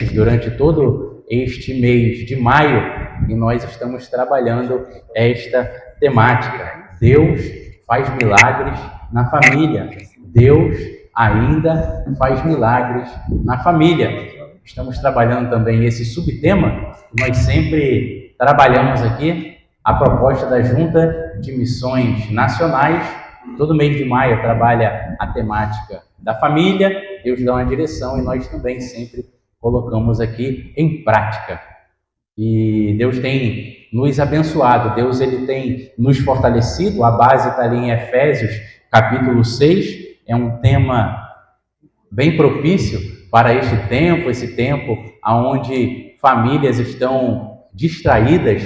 durante todo este mês de maio, e nós estamos trabalhando esta temática. Deus faz milagres na família. Deus ainda faz milagres na família. Estamos trabalhando também esse subtema. Nós sempre trabalhamos aqui a proposta da Junta de Missões Nacionais. Todo mês de maio trabalha a temática da família. Deus dá uma direção e nós também sempre colocamos aqui em prática. E Deus tem nos abençoado, Deus ele tem nos fortalecido. A base está ali em Efésios, capítulo 6. É um tema bem propício para este tempo, esse tempo onde famílias estão distraídas,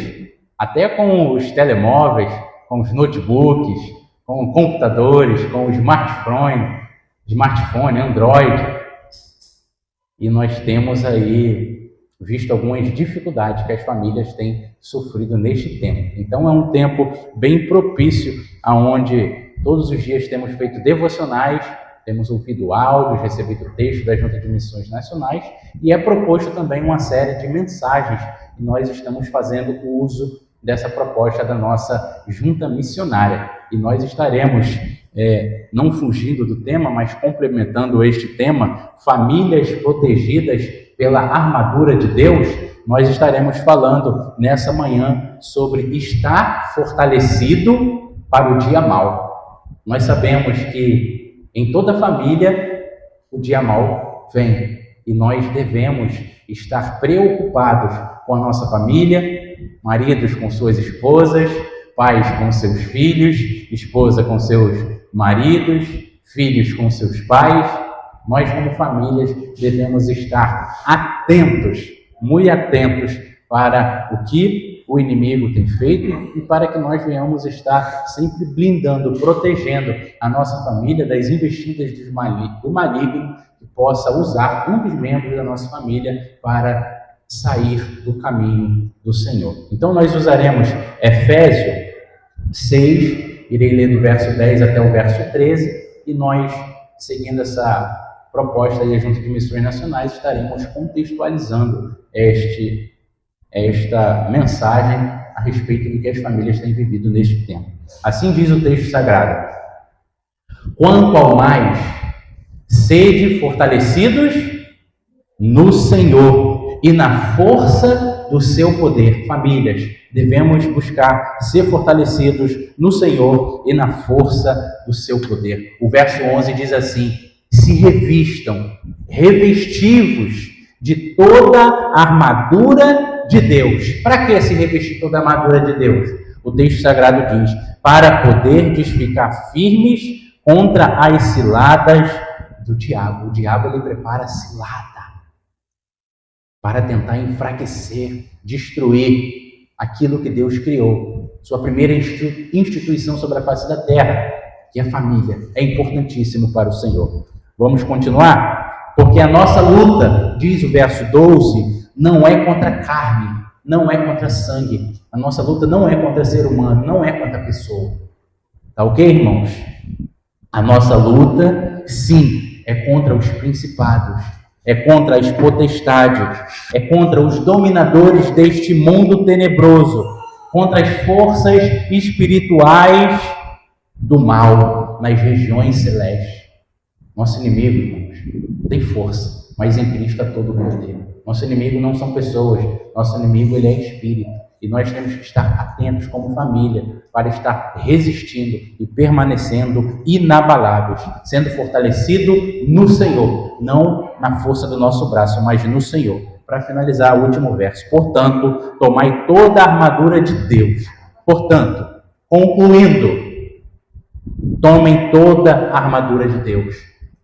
até com os telemóveis, com os notebooks, com computadores, com o smartphone, Android. E nós temos aí visto algumas dificuldades que as famílias têm sofrido neste tempo. Então é um tempo bem propício, onde todos os dias temos feito devocionais, temos ouvido áudios, recebido texto da Junta de Missões Nacionais, e é proposto também uma série de mensagens, e nós estamos fazendo uso dessa proposta da nossa Junta Missionária. E nós estaremos não fugindo do tema, mas complementando este tema, famílias protegidas pela armadura de Deus. Nós estaremos falando nessa manhã sobre estar fortalecido para o dia mau. Nós sabemos que em toda família o dia mau vem e nós devemos estar preocupados com a nossa família, maridos com suas esposas, pais com seus filhos, esposa com seus maridos, filhos com seus pais. Nós, como famílias, devemos estar atentos, muito atentos para o que o inimigo tem feito e para que nós venhamos estar sempre blindando, protegendo a nossa família das investidas do maligno, que possa usar um dos membros da nossa família para sair do caminho do Senhor. Então nós usaremos Efésios 6, irei ler do verso 10 até o verso 13, e nós, seguindo essa proposta da Junta de Missões Nacionais, estaremos contextualizando esta mensagem a respeito do que as famílias têm vivido neste tempo. Assim diz o texto sagrado: quanto ao mais, sede fortalecidos no Senhor e na força do seu poder. Famílias, devemos buscar ser fortalecidos no Senhor e na força do seu poder. O verso 11 diz assim: se revistam, revestivos de toda a armadura de Deus. Para que se revestir toda a armadura de Deus? O texto sagrado diz: para poderdes ficar firmes contra as ciladas do diabo. O diabo ele prepara cilada para tentar enfraquecer, destruir aquilo que Deus criou. Sua primeira instituição sobre a face da terra, que é a família, é importantíssimo para o Senhor. Vamos continuar? Porque a nossa luta, diz o verso 12, não é contra a carne, não é contra sangue. A nossa luta não é contra ser humano, não é contra a pessoa. Tá ok, irmãos? A nossa luta, sim, é contra os principados, é contra as potestades, é contra os dominadores deste mundo tenebroso, contra as forças espirituais do mal nas regiões celestes. Nosso inimigo, irmãos, tem força, mas em Cristo há todo o poder. Nosso inimigo não são pessoas, nosso inimigo ele é espírito. E nós temos que estar atentos como família para estar resistindo e permanecendo inabaláveis, sendo fortalecido no Senhor, não na força do nosso braço, mas no Senhor. Para finalizar, o último verso: portanto, tomai toda a armadura de Deus. Portanto, concluindo, tomem toda a armadura de Deus.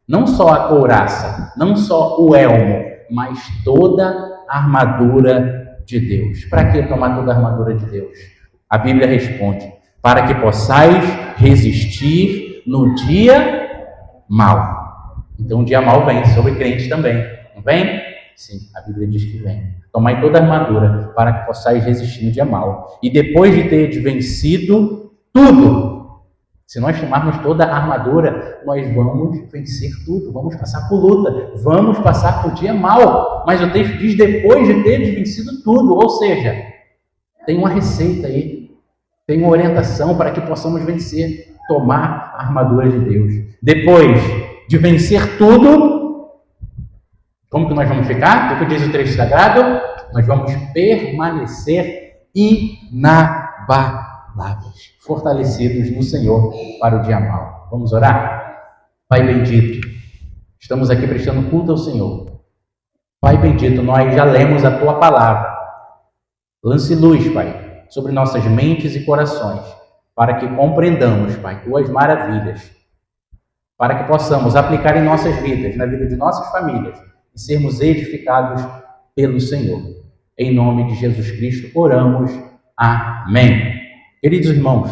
Não só a couraça, não só o elmo, mas toda a armadura de Deus. Para que tomar toda a armadura de Deus? A Bíblia responde: para que possais resistir no dia mau. Então o dia mau vem sobre crentes também, não vem? Sim, a Bíblia diz que vem. Tomai toda a armadura para que possais resistir no dia mau. E depois de ter vencido tudo, Se nós tomarmos toda a armadura, nós vamos vencer tudo, vamos passar por luta, vamos passar por dia mau. Mas o texto diz depois de teres vencido tudo, ou seja, tem uma receita aí, tem uma orientação para que possamos vencer, tomar a armadura de Deus. Depois de vencer tudo, como que nós vamos ficar? O que diz o texto sagrado? Nós vamos permanecer inabaláveis, fortalecidos no Senhor para o dia mau. Vamos orar? Pai bendito, estamos aqui prestando culto ao Senhor. Pai bendito, nós já lemos a Tua palavra. Lance luz, Pai, sobre nossas mentes e corações, para que compreendamos, Pai, Tuas maravilhas, para que possamos aplicar em nossas vidas, na vida de nossas famílias, e sermos edificados pelo Senhor. Em nome de Jesus Cristo, oramos. Amém. Queridos irmãos,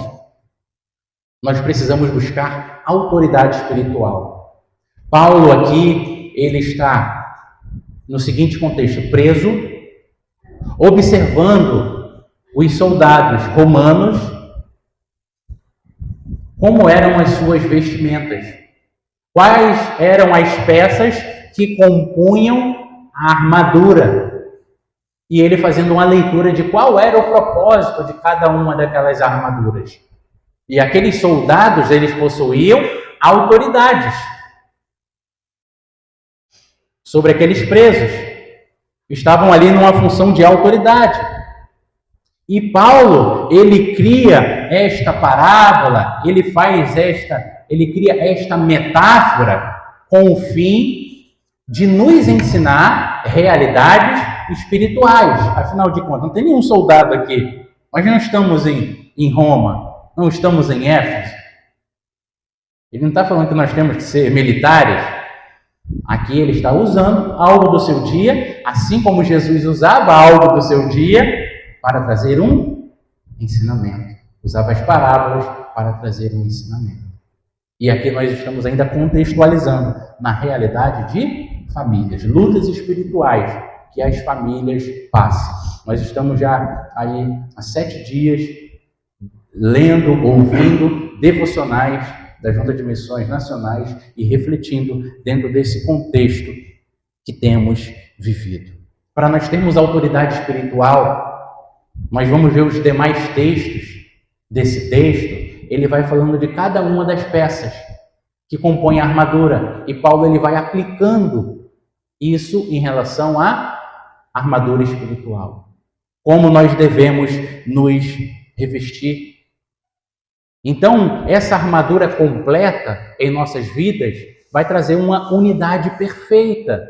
nós precisamos buscar autoridade espiritual. Paulo aqui, ele está no seguinte contexto, preso, observando os soldados romanos, como eram as suas vestimentas, quais eram as peças que compunham a armadura, e ele fazendo uma leitura de qual era o propósito de cada uma daquelas armaduras. E aqueles soldados, eles possuíam autoridades sobre aqueles presos. Estavam ali numa função de autoridade. E Paulo, ele cria esta parábola, ele cria esta metáfora com o fim de nos ensinar realidades espirituais. Afinal de contas, não tem nenhum soldado aqui. Nós não estamos em Roma, não estamos em Éfeso. Ele não está falando que nós temos que ser militares. Aqui ele está usando algo do seu dia, assim como Jesus usava algo do seu dia para trazer um ensinamento. Usava as parábolas para trazer um ensinamento. E aqui nós estamos ainda contextualizando na realidade de famílias, lutas espirituais que as famílias passam. Nós estamos já aí há 7 dias lendo, ouvindo devocionais da Junta de Missões Nacionais e refletindo dentro desse contexto que temos vivido. Para nós termos autoridade espiritual, nós vamos ver os demais textos desse texto. Ele vai falando de cada uma das peças que compõem a armadura, e Paulo ele vai aplicando isso em relação à armadura espiritual. Como nós devemos nos revestir. Então, essa armadura completa em nossas vidas vai trazer uma unidade perfeita.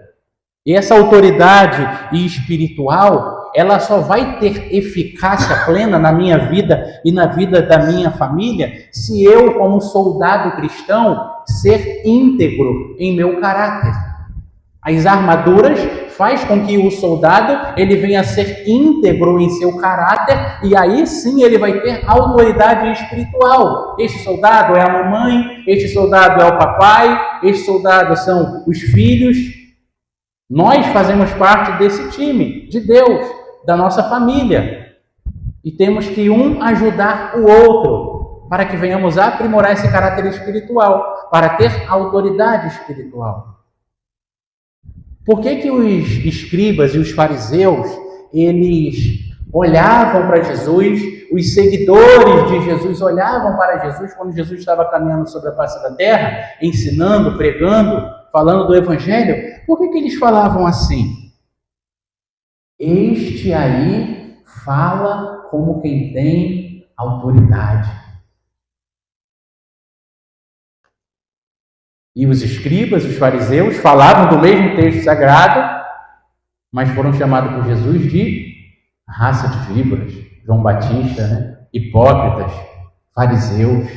E essa autoridade espiritual, ela só vai ter eficácia plena na minha vida e na vida da minha família se eu, como soldado cristão, ser íntegro em meu caráter. As armaduras faz com que o soldado ele venha a ser íntegro em seu caráter, e aí sim ele vai ter autoridade espiritual. Este soldado é a mamãe, este soldado é o papai, este soldado são os filhos. Nós fazemos parte desse time de Deus, da nossa família, e temos que um ajudar o outro para que venhamos a aprimorar esse caráter espiritual, para ter autoridade espiritual. Por que os escribas e os fariseus, eles olhavam para Jesus, os seguidores de Jesus olhavam para Jesus quando Jesus estava caminhando sobre a face da terra, ensinando, pregando, falando do Evangelho? Por que eles falavam assim? Este aí fala como quem tem autoridade. E os escribas, os fariseus, falavam do mesmo texto sagrado, mas foram chamados por Jesus de raça de víboras. João Batista, né? Hipócritas, fariseus.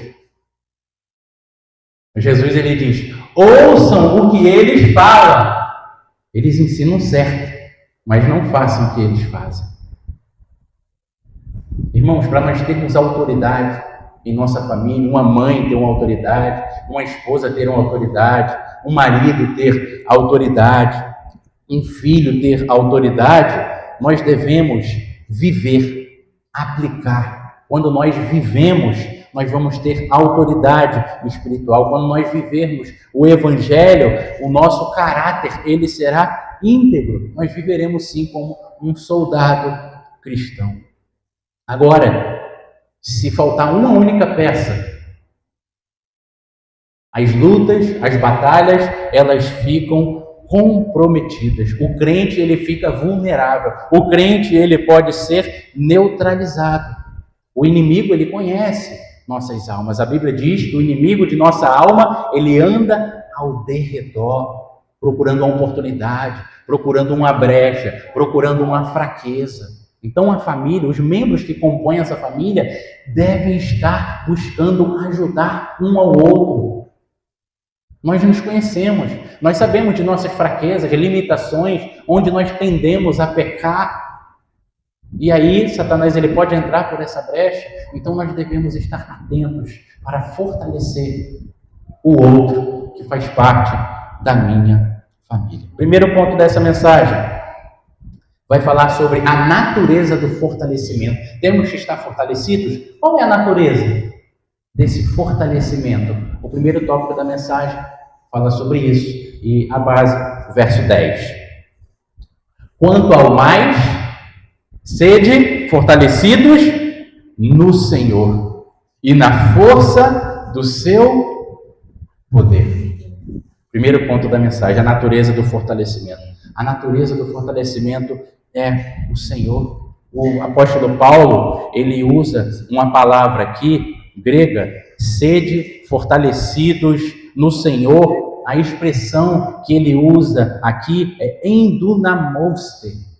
Jesus ele diz: ouçam o que eles falam. Eles ensinam certo, mas não façam o que eles fazem. Irmãos, para nós termos autoridade em nossa família, uma mãe ter uma autoridade, uma esposa ter uma autoridade, um marido ter autoridade, um filho ter autoridade, nós devemos viver, aplicar Quando nós vivemos, nós vamos ter autoridade espiritual. Quando nós vivermos o Evangelho, o nosso caráter, ele será íntegro. Nós viveremos sim como um soldado cristão. Agora, se faltar uma única peça, as lutas, as batalhas, elas ficam comprometidas. O crente, ele fica vulnerável. O crente, ele pode ser neutralizado. O inimigo, ele conhece nossas almas. A Bíblia diz que o inimigo de nossa alma, ele anda ao derredor, procurando uma oportunidade, procurando uma brecha, procurando uma fraqueza. Então a família, os membros que compõem essa família, devem estar buscando ajudar um ao outro. Nós nos conhecemos, nós sabemos de nossas fraquezas, de limitações, onde nós tendemos a pecar. E aí, Satanás, ele pode entrar por essa brecha. Então nós devemos estar atentos para fortalecer o outro que faz parte da minha família. Primeiro ponto dessa mensagem vai falar sobre a natureza do fortalecimento. Temos que estar fortalecidos? Qual é a natureza desse fortalecimento? O primeiro tópico da mensagem fala sobre isso. E a base, verso 10. Quanto ao mais, sede fortalecidos no Senhor e na força do seu poder. Primeiro ponto da mensagem, a natureza do fortalecimento. A natureza do fortalecimento é o Senhor. O apóstolo Paulo, ele usa uma palavra aqui, grega, sede fortalecidos no Senhor. A expressão que ele usa aqui é endunamoste.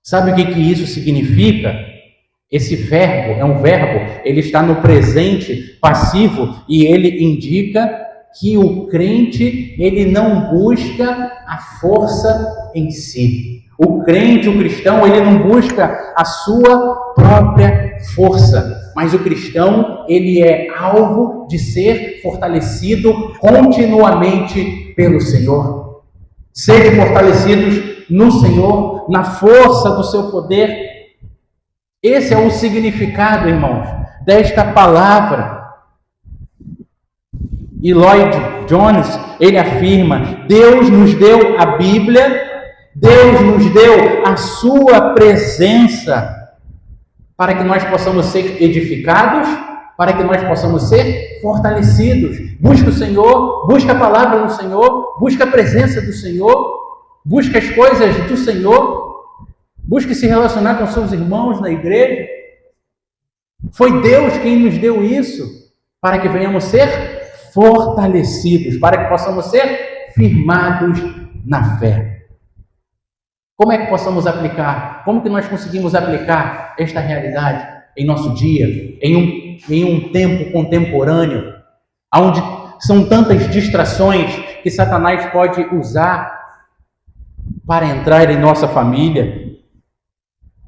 Sabe o que isso significa? Esse verbo é um verbo, ele está no presente passivo e ele indica que o crente, ele não busca a força em si. O crente, o cristão, ele não busca a sua própria força, mas o cristão, ele é alvo de ser fortalecido continuamente pelo Senhor. Sede fortalecidos no Senhor, na força do seu poder. Esse é o significado, irmãos, desta palavra. E Lloyd Jones, ele afirma: Deus nos deu a Bíblia, Deus nos deu a sua presença para que nós possamos ser edificados, para que nós possamos ser fortalecidos. Busca o Senhor, busca a palavra do Senhor, busca a presença do Senhor, busca as coisas do Senhor, busque se relacionar com seus irmãos na igreja. Foi Deus quem nos deu isso, para que venhamos ser fortalecidos, para que possamos ser firmados na fé. Como é que possamos aplicar? Como que nós conseguimos aplicar esta realidade em nosso dia, em um tempo contemporâneo, onde são tantas distrações que Satanás pode usar para entrar em nossa família?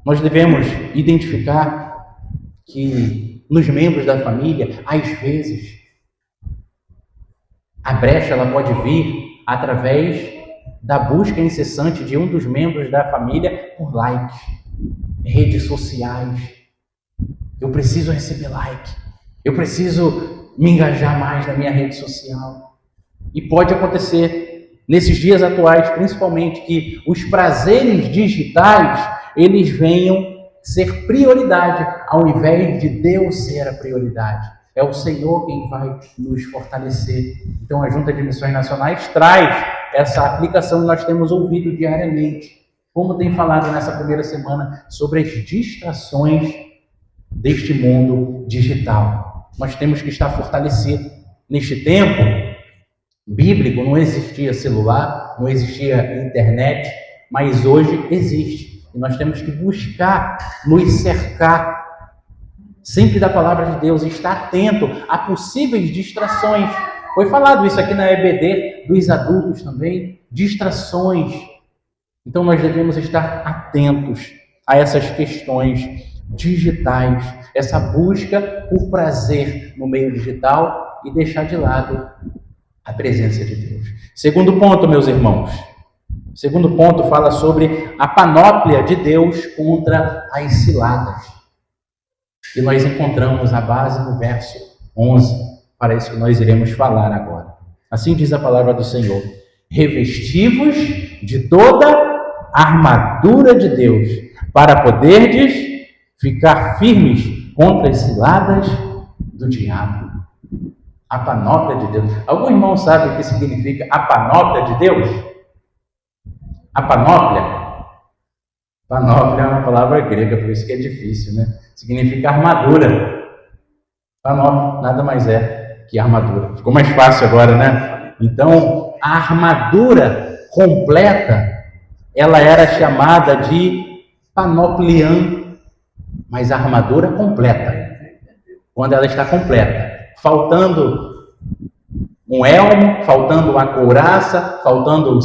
Nós devemos identificar que nos membros da família, às vezes, a brecha ela pode vir através da busca incessante de um dos membros da família por likes, redes sociais. Eu preciso receber like, eu preciso me engajar mais na minha rede social. E pode acontecer, nesses dias atuais, principalmente, que os prazeres digitais, eles venham ser prioridade, ao invés de Deus ser a prioridade. É o Senhor quem vai nos fortalecer. Então, a Junta de Missões Nacionais traz essa aplicação que nós temos ouvido diariamente. Como tem falado nessa primeira semana sobre as distrações deste mundo digital. Nós temos que estar fortalecidos. Neste tempo bíblico não existia celular, não existia internet, mas hoje existe. E nós temos que buscar nos cercar sempre da palavra de Deus, estar atento a possíveis distrações. Foi falado isso aqui na EBD dos adultos também, distrações. Então nós devemos estar atentos a essas questões digitais, essa busca por prazer no meio digital e deixar de lado a presença de Deus. Segundo ponto, meus irmãos. Segundo ponto fala sobre a panóplia de Deus contra as ciladas. E nós encontramos a base no verso 11, para isso que nós iremos falar agora. Assim diz a palavra do Senhor: revesti-vos de toda a armadura de Deus, para poderdes ficar firmes contra as ciladas do diabo. A panóplia de Deus. Algum irmão sabe o que significa a panóplia de Deus? A panóplia? Panóplia é uma palavra grega, por isso que é difícil, né? Significa armadura. Panóplia nada mais é que armadura. Ficou mais fácil agora, né? Então, a armadura completa, ela era chamada de panoplian, mas a armadura completa, quando ela está completa, faltando um elmo, faltando a couraça, faltando o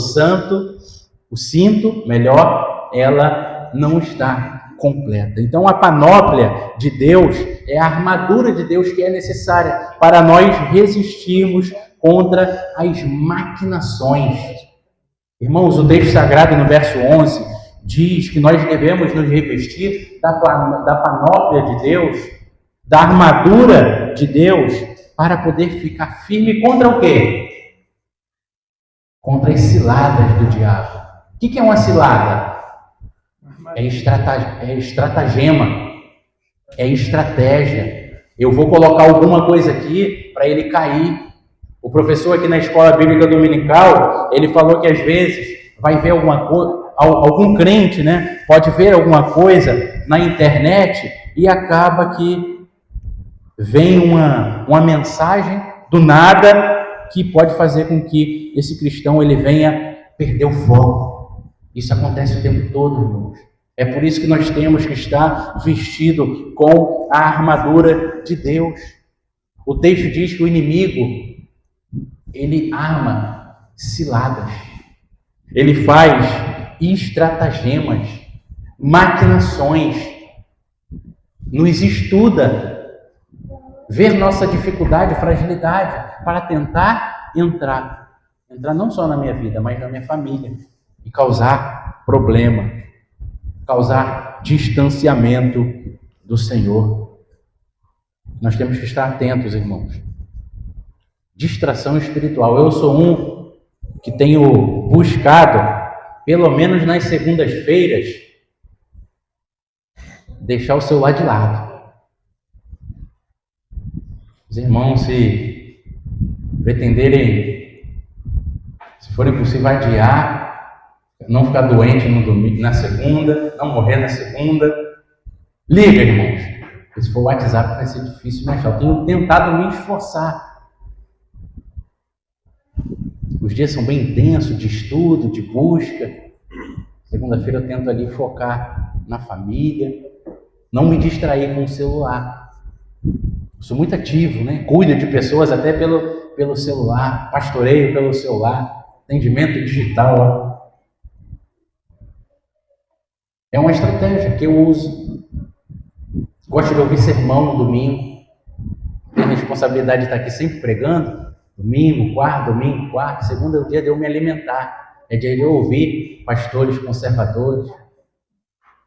cinto, melhor, ela não está completa. Então, a panóplia de Deus é a armadura de Deus que é necessária para nós resistirmos contra as maquinações. Irmãos, o texto sagrado no verso 11 diz que nós devemos nos revestir da panóplia de Deus, da armadura de Deus, para poder ficar firme contra o quê? Contra as ciladas do diabo. O que é uma cilada? É estratagema, é estratégia. Eu vou colocar alguma coisa aqui para ele cair. O professor aqui na escola bíblica dominical, ele falou que às vezes vai ver algum crente, né? Pode ver alguma coisa na internet e acaba que vem uma mensagem do nada que pode fazer com que esse cristão ele venha perder o foco. Isso acontece o tempo todo, irmãos. É por isso que nós temos que estar vestido com a armadura de Deus. O texto diz que o inimigo, ele arma ciladas, ele faz estratagemas, maquinações, nos estuda, ver nossa dificuldade, fragilidade, para tentar entrar não só na minha vida, mas na minha família, e causar problema, causar distanciamento do Senhor. Nós temos que estar atentos, irmãos. Distração espiritual. Eu sou um que tenho buscado, pelo menos nas segundas-feiras, deixar o celular de lado. Os irmãos, se pretenderem, se forem possível, adiar, não ficar doente no domingo, na segunda, não morrer na segunda, liga, irmãos. Porque se for o WhatsApp vai ser difícil me achar. Eu tenho tentado me esforçar. Os dias são bem intensos de estudo, de busca. Segunda-feira eu tento ali focar na família, não me distrair com o celular. Eu sou muito ativo, né? Cuido de pessoas até pelo celular, pastoreio pelo celular, atendimento digital. Ó. É uma estratégia que eu uso. Gosto de ouvir sermão no domingo. Tenho a responsabilidade de estar aqui sempre pregando. Domingo, quarto. Segunda é o dia de eu me alimentar. É dia de eu ouvir pastores conservadores.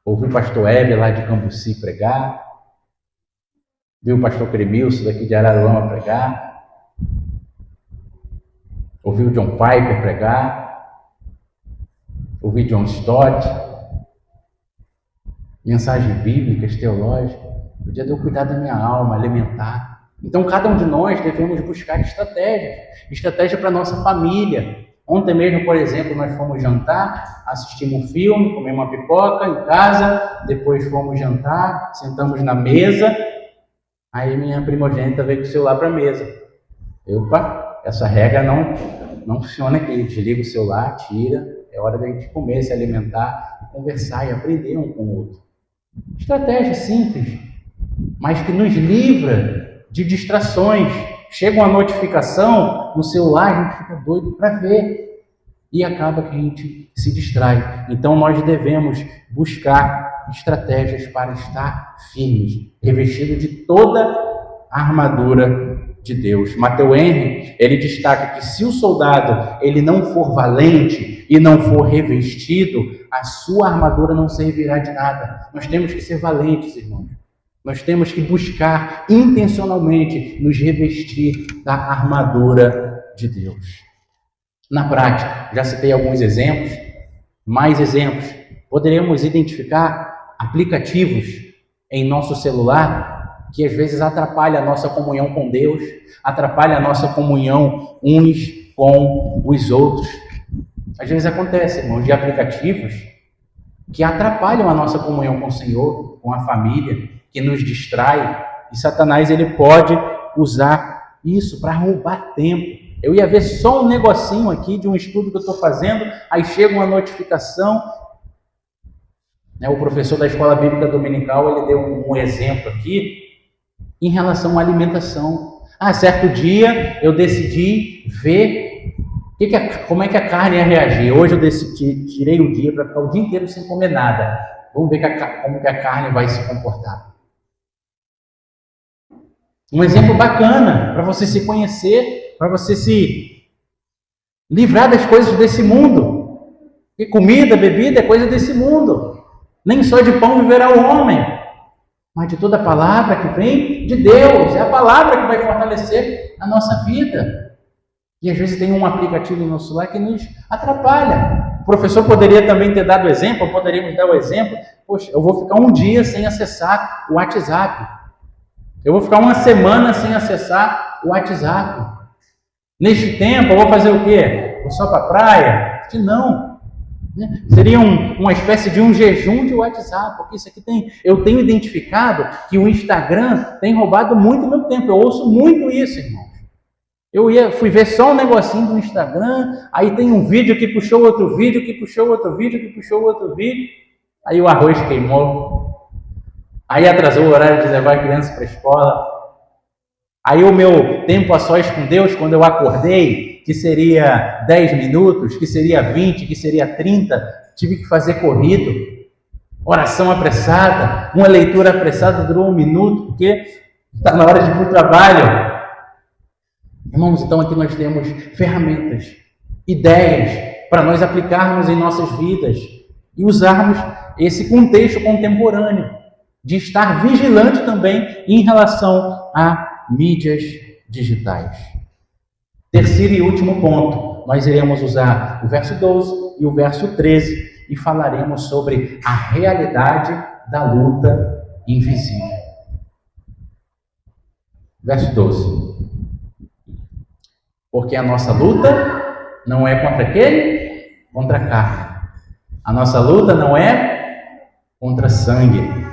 Ouvir o pastor Heber lá de Cambuci pregar. Vi o pastor Cremilson daqui de Araruama pregar. Ouvi o John Piper pregar. Ouvi John Stott. Mensagens bíblicas, teológicas. O dia de eu cuidar da minha alma, alimentar. Então, cada um de nós devemos buscar estratégia para a nossa família. Ontem mesmo, por exemplo, nós fomos jantar, assistimos um filme, comemos uma pipoca em casa, depois fomos jantar, sentamos na mesa, aí minha primogênita veio com o celular para a mesa. Opa, essa regra não funciona aqui, desliga o celular, tira, é hora da gente comer, se alimentar, conversar e aprender um com o outro. Estratégia simples, mas que nos livra de distrações. Chega uma notificação no celular, a gente fica doido para ver e acaba que a gente se distrai. Então nós devemos buscar estratégias para estar firmes, revestido de toda a armadura de Deus. Matteo Henry, ele destaca que se o soldado ele não for valente e não for revestido, a sua armadura não servirá de nada. Nós temos que ser valentes, irmãos. Nós temos que buscar intencionalmente nos revestir da armadura de Deus. Na prática, já citei alguns exemplos, mais exemplos. Poderemos identificar aplicativos em nosso celular que às vezes atrapalha a nossa comunhão com Deus, atrapalha a nossa comunhão uns com os outros. Às vezes acontece, irmãos, de aplicativos que atrapalham a nossa comunhão com o Senhor, com a família, que nos distrai, e Satanás ele pode usar isso para roubar tempo. Eu ia ver só um negocinho aqui de um estudo que eu estou fazendo, aí chega uma notificação. O professor da escola bíblica dominical ele deu um exemplo aqui em relação à alimentação. Certo dia eu decidi ver como é que a carne ia reagir. Hoje eu tirei o dia para ficar o dia inteiro sem comer nada. Vamos ver como que a carne vai se comportar. Um exemplo bacana para você se conhecer, para você se livrar das coisas desse mundo. Porque comida, bebida é coisa desse mundo. Nem só de pão viverá o homem, mas de toda palavra que vem de Deus. É a palavra que vai fortalecer a nossa vida. E às vezes tem um aplicativo no celular que nos atrapalha. O professor poderia também ter dado exemplo, poderíamos dar o exemplo. Poxa, eu vou ficar um dia sem acessar o WhatsApp. Eu vou ficar uma semana sem acessar o WhatsApp. Neste tempo, eu vou fazer o quê? Vou só para a praia? Não. Seria uma espécie de um jejum de WhatsApp, porque isso aqui eu tenho identificado que o Instagram tem roubado muito meu tempo. Eu ouço muito isso, irmãos. Fui ver só um negocinho do Instagram, aí tem um vídeo que puxou outro vídeo, que puxou outro vídeo, que puxou outro vídeo, aí o arroz queimou. Aí atrasou o horário de levar a criança para a escola. Aí o meu tempo a sós com Deus, quando eu acordei, que seria 10 minutos, que seria 20, que seria 30, tive que fazer corrido. Oração apressada, uma leitura apressada durou 1 minuto, porque está na hora de ir para o trabalho. Irmãos, então aqui nós temos ferramentas, ideias para nós aplicarmos em nossas vidas e usarmos esse contexto contemporâneo de estar vigilante também em relação a mídias digitais. Terceiro e último ponto, nós iremos usar o verso 12 e o verso 13 e falaremos sobre a realidade da luta invisível. Verso 12. Porque a nossa luta não é contra aquele, contra a carne. A nossa luta não é contra sangue.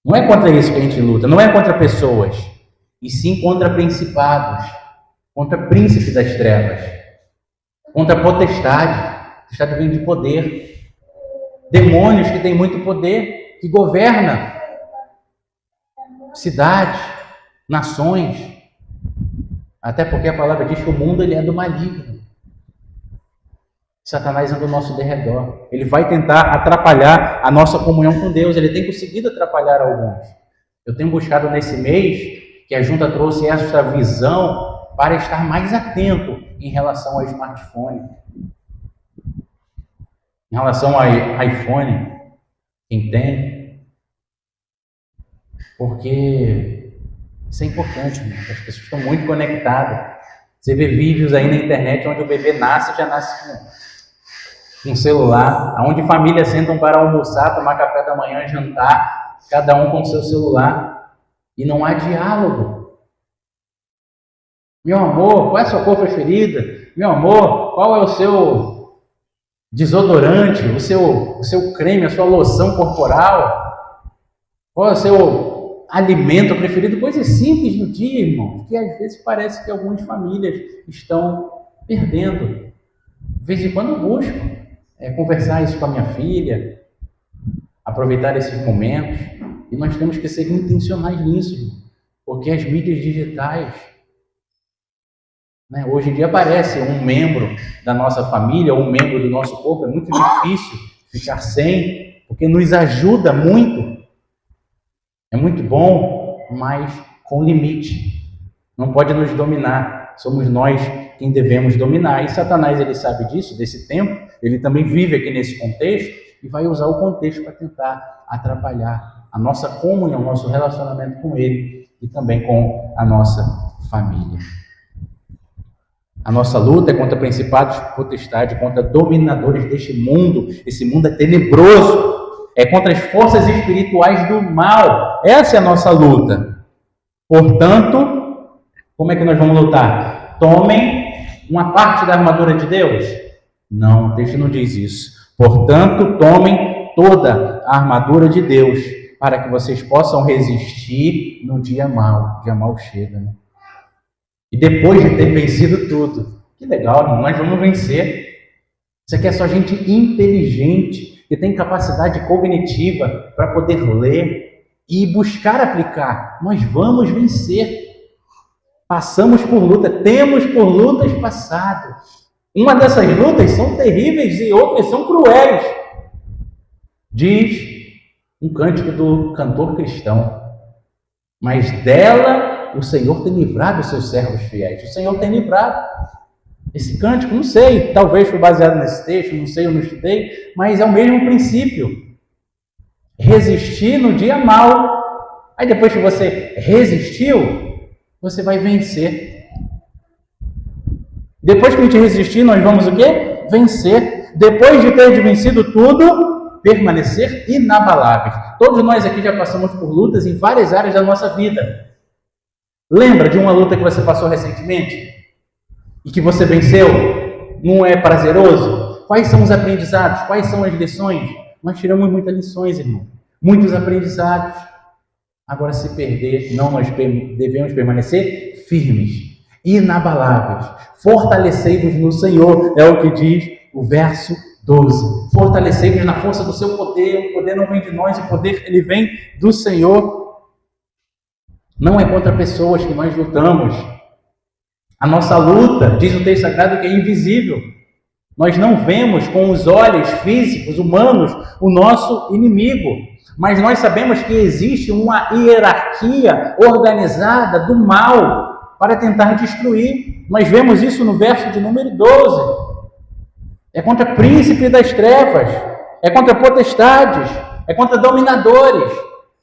Não é contra isso que a gente luta, não é contra pessoas, e sim contra principados, contra príncipe das trevas, contra potestade vem de poder, demônios que têm muito poder, que governam cidades, nações, até porque a palavra diz que o mundo ele é do maligno. Satanás anda ao nosso derredor. Ele vai tentar atrapalhar a nossa comunhão com Deus. Ele tem conseguido atrapalhar alguns. Eu tenho buscado nesse mês que a junta trouxe essa visão para estar mais atento em relação ao smartphone. Em relação ao iPhone, quem tem. Porque isso é importante, né? As pessoas estão muito conectadas. Você vê vídeos aí na internet onde o bebê nasce e já nasce com um celular, onde famílias sentam para almoçar, tomar café da manhã, jantar, cada um com seu celular, e não há diálogo. Meu amor, qual é a sua cor preferida? Meu amor, qual é o seu desodorante, o seu creme, a sua loção corporal? Qual é o seu alimento preferido? Coisas simples do dia, irmão, que às vezes parece que algumas famílias estão perdendo. De vez em quando eu busco conversar isso com a minha filha, aproveitar esses momentos, e nós temos que ser intencionais nisso, irmão, porque as mídias digitais, hoje em dia aparece um membro da nossa família, ou um membro do nosso corpo, é muito difícil ficar sem, porque nos ajuda muito, é muito bom, mas com limite, não pode nos dominar, somos nós quem devemos dominar, e Satanás ele sabe disso, desse tempo, ele também vive aqui nesse contexto, e vai usar o contexto para tentar atrapalhar a nossa comunhão, o nosso relacionamento com Ele e também com a nossa família. A nossa luta é contra principados, potestades, contra dominadores deste mundo. Esse mundo é tenebroso. É contra as forças espirituais do mal. Essa é a nossa luta. Portanto, como é que nós vamos lutar? Tomem uma parte da armadura de Deus? Não, o texto não diz isso. Portanto, tomem toda a armadura de Deus, para que vocês possam resistir no dia mau. O dia mau chega, né? E depois de ter vencido tudo. Que legal, irmão, nós vamos vencer. Isso aqui é só gente inteligente, que tem capacidade cognitiva para poder ler e buscar aplicar. Nós vamos vencer. Passamos por luta, temos por lutas passado. Uma dessas lutas são terríveis e outras são cruéis. Diz um cântico do cantor cristão. Mas dela o Senhor tem livrado os seus servos fiéis. O Senhor tem livrado. Esse cântico, não sei, talvez foi baseado nesse texto, não sei, eu não estudei, mas é o mesmo princípio. Resistir no dia mau. Aí depois que você resistiu, você vai vencer. Depois que a gente resistir, nós vamos o quê? Vencer. Depois de ter vencido tudo, permanecer inabaláveis. Todos nós aqui já passamos por lutas em várias áreas da nossa vida. Lembra de uma luta que você passou recentemente? E que você venceu? Não é prazeroso? Quais são os aprendizados? Quais são as lições? Nós tiramos muitas lições, irmão. Muitos aprendizados. Agora, se perder, não, nós devemos permanecer firmes, inabaláveis. Fortalecei-vos no Senhor, é o que diz o verso 12. Fortalecei-vos na força do seu poder. O poder não vem de nós, o poder ele vem do Senhor. Não é contra pessoas que nós lutamos. A nossa luta, diz o texto sagrado, que é invisível. Nós não vemos com os olhos físicos, humanos, o nosso inimigo. Mas nós sabemos que existe uma hierarquia organizada do mal para tentar destruir. Nós vemos isso no verso de número 12. É contra príncipe das trevas, é contra potestades, é contra dominadores.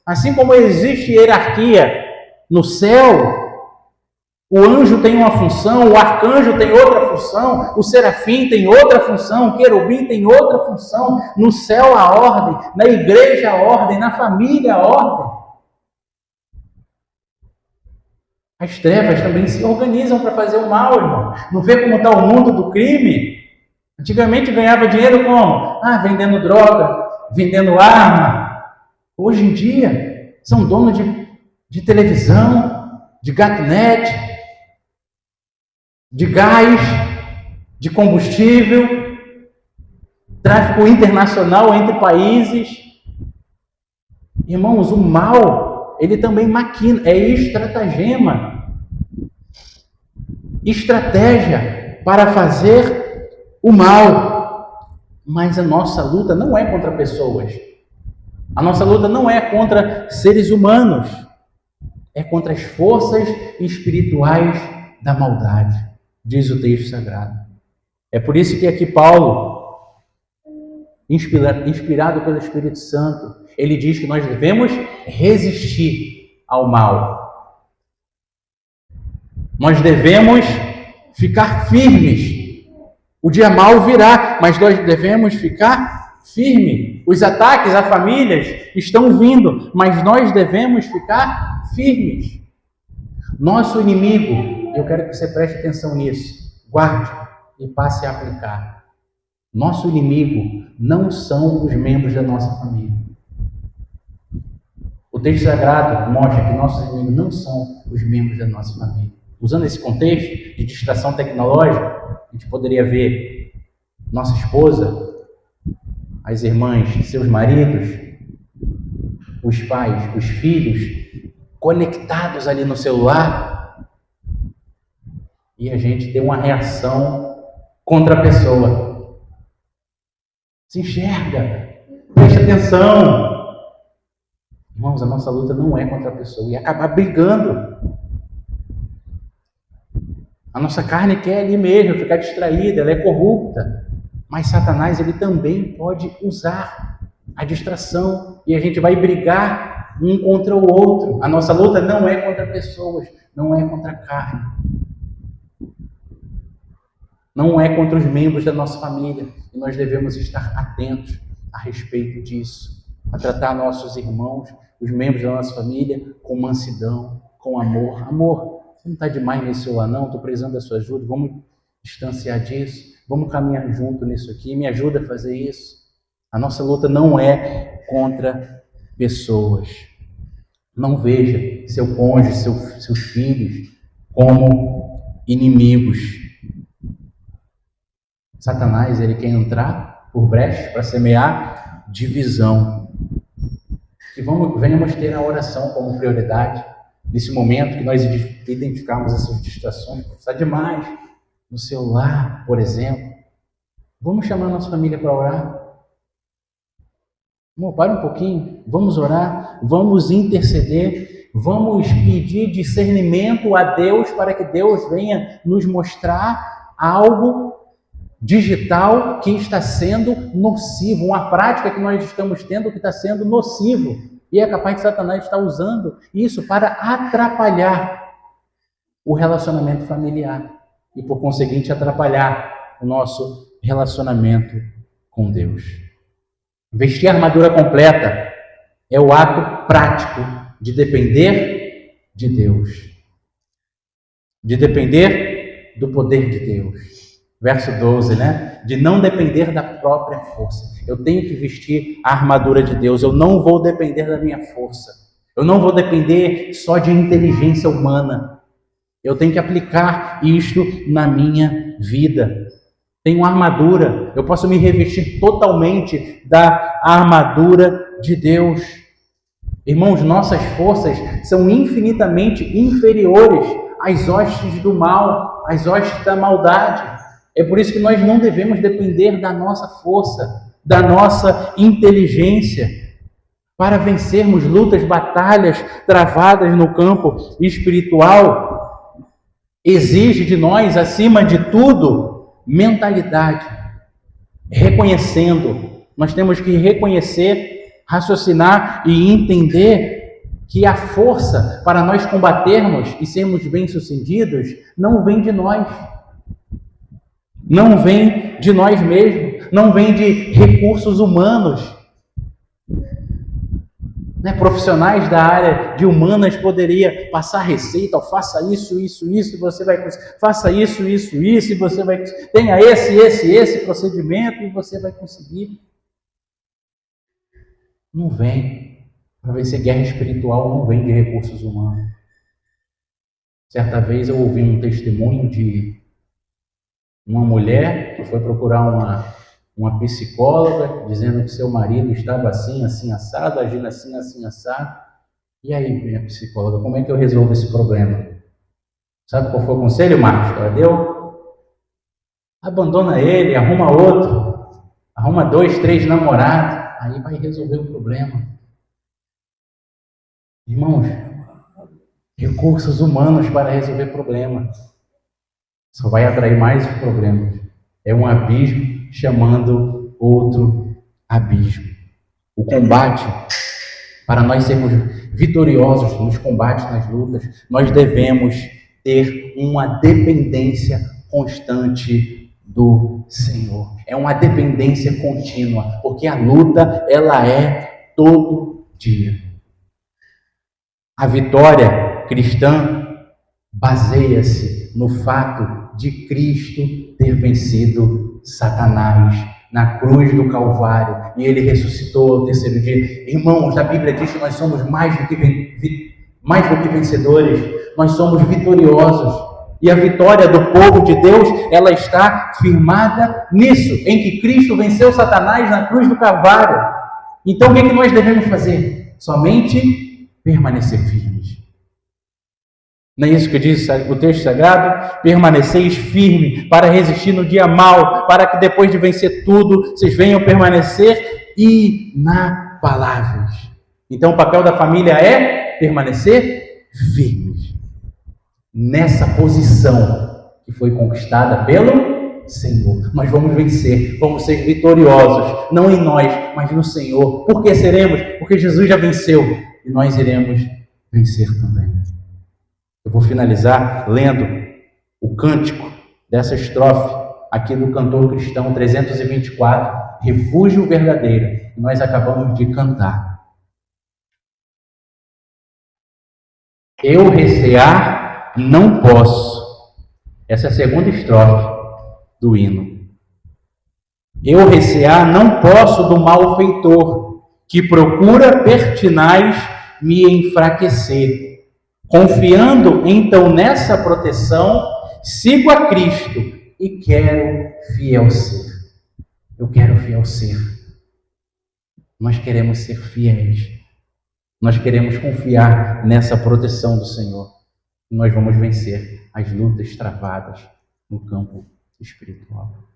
Assim como existe hierarquia no céu, o anjo tem uma função, o arcanjo tem outra função, o serafim tem outra função, o querubim tem outra função. No céu a ordem, na igreja a ordem, na família a ordem. As trevas também se organizam para fazer o mal, irmão. Não vê como está o mundo do crime? Antigamente ganhava dinheiro como? Vendendo droga, vendendo arma. Hoje em dia são donos de televisão, de gatinete, de gás, de combustível, tráfico internacional entre países. Irmãos, o mal, ele também maquina, é estratagema, estratégia para fazer o mal. Mas a nossa luta não é contra pessoas, a nossa luta não é contra seres humanos, é contra as forças espirituais da maldade. Diz o texto sagrado. É por isso que aqui Paulo, inspirado pelo Espírito Santo, ele diz que nós devemos resistir ao mal. Nós devemos ficar firmes. O dia mau virá, mas nós devemos ficar firmes. Os ataques a famílias estão vindo, mas nós devemos ficar firmes. Nosso inimigo, eu quero que você preste atenção nisso, guarde e passe a aplicar. Nosso inimigo não são os membros da nossa família. O texto sagrado mostra que nossos inimigos não são os membros da nossa família. Usando esse contexto de distração tecnológica, a gente poderia ver nossa esposa, as irmãs, seus maridos, os pais, os filhos, conectados ali no celular, e a gente tem uma reação contra a pessoa. Se enxerga, preste atenção. Irmãos, a nossa luta não é contra a pessoa, e acabar brigando. A nossa carne quer ali mesmo ficar distraída, ela é corrupta. Mas Satanás, ele também pode usar a distração, e a gente vai brigar um contra o outro. A nossa luta não é contra pessoas, não é contra a carne. Não é contra os membros da nossa família. E nós devemos estar atentos a respeito disso. A tratar nossos irmãos, os membros da nossa família, com mansidão, com amor. Amor, você não está demais nesse celular não? Estou precisando da sua ajuda. Vamos distanciar disso. Vamos caminhar junto nisso aqui. Me ajuda a fazer isso. A nossa luta não é contra pessoas. Não veja seu cônjuge, seus filhos como inimigos. Satanás, ele quer entrar por brechas para semear divisão. Que venhamos ter a oração como prioridade. Nesse momento que nós identificarmos essas distrações, está demais no celular, por exemplo. Vamos chamar a nossa família para orar. Amor, para um pouquinho, vamos orar, vamos interceder, vamos pedir discernimento a Deus para que Deus venha nos mostrar algo digital que está sendo nocivo, uma prática que nós estamos tendo que está sendo nocivo. E é capaz de Satanás estar usando isso para atrapalhar o relacionamento familiar e, por conseguinte, atrapalhar o nosso relacionamento com Deus. Vestir a armadura completa é o ato prático de depender de Deus, de depender do poder de Deus. Verso 12, né? De não depender da própria força. Eu tenho que vestir a armadura de Deus. Eu não vou depender da minha força. Eu não vou depender só de inteligência humana. Eu tenho que aplicar isto na minha vida. Tenho armadura. Eu posso me revestir totalmente da armadura de Deus. Irmãos, nossas forças são infinitamente inferiores às hostes do mal, às hostes da maldade. É por isso que nós não devemos depender da nossa força, da nossa inteligência, para vencermos lutas, batalhas travadas no campo espiritual. Exige de nós, acima de tudo, mentalidade. Reconhecendo, nós temos que reconhecer, raciocinar e entender que a força para nós combatermos e sermos bem-sucedidos não vem de nós. Não vem de nós mesmos, não vem de recursos humanos. Né? Profissionais da área de humanas poderia passar receita, ó, faça isso, e você vai conseguir. Faça isso, e você vai tenha esse procedimento e você vai conseguir. Não vem. Para vencer guerra espiritual não vem de recursos humanos. Certa vez eu ouvi um testemunho de uma mulher que foi procurar uma psicóloga, dizendo que seu marido estava assim, assim, assado, agindo assim, assim, assado. E aí, minha psicóloga, como é que eu resolvo esse problema? Sabe qual foi o conselho, Marcos, que ela deu? Abandona ele, arruma outro, arruma 2, 3 namorados, aí vai resolver o problema. Irmãos, recursos humanos para resolver problemas só vai atrair mais problemas. É um abismo chamando outro abismo. O combate, para nós sermos vitoriosos nos combates, nas lutas, nós devemos ter uma dependência constante do Senhor. É uma dependência contínua, porque a luta, ela é todo dia. A vitória cristã baseia-se no fato de Cristo ter vencido Satanás na cruz do Calvário e ele ressuscitou ao terceiro dia. Irmãos, a Bíblia diz que nós somos mais do que vencedores, nós somos vitoriosos. E a vitória do povo de Deus, ela está firmada nisso, em que Cristo venceu Satanás na cruz do Calvário. Então o que nós devemos fazer? Somente permanecer firmes. Não é isso que diz o texto sagrado? Permaneceis firme para resistir no dia mau, para que depois de vencer tudo, vocês venham permanecer inabaláveis. Então o papel da família é permanecer firmes nessa posição que foi conquistada pelo Senhor. Nós vamos vencer, vamos ser vitoriosos, não em nós, mas no Senhor. Por que seremos? Porque Jesus já venceu. E e nós iremos vencer também. Eu vou finalizar lendo o cântico dessa estrofe aqui do cantor cristão 324, Refúgio Verdadeiro, que nós acabamos de cantar. Eu recear não posso. Essa é a segunda estrofe do hino. Eu recear não posso do malfeitor, que procura pertinaz me enfraquecer. Confiando então nessa proteção, sigo a Cristo e quero fiel ser. Eu quero fiel ser. Nós queremos ser fiéis. Nós queremos confiar nessa proteção do Senhor. Nós vamos vencer as lutas travadas no campo espiritual.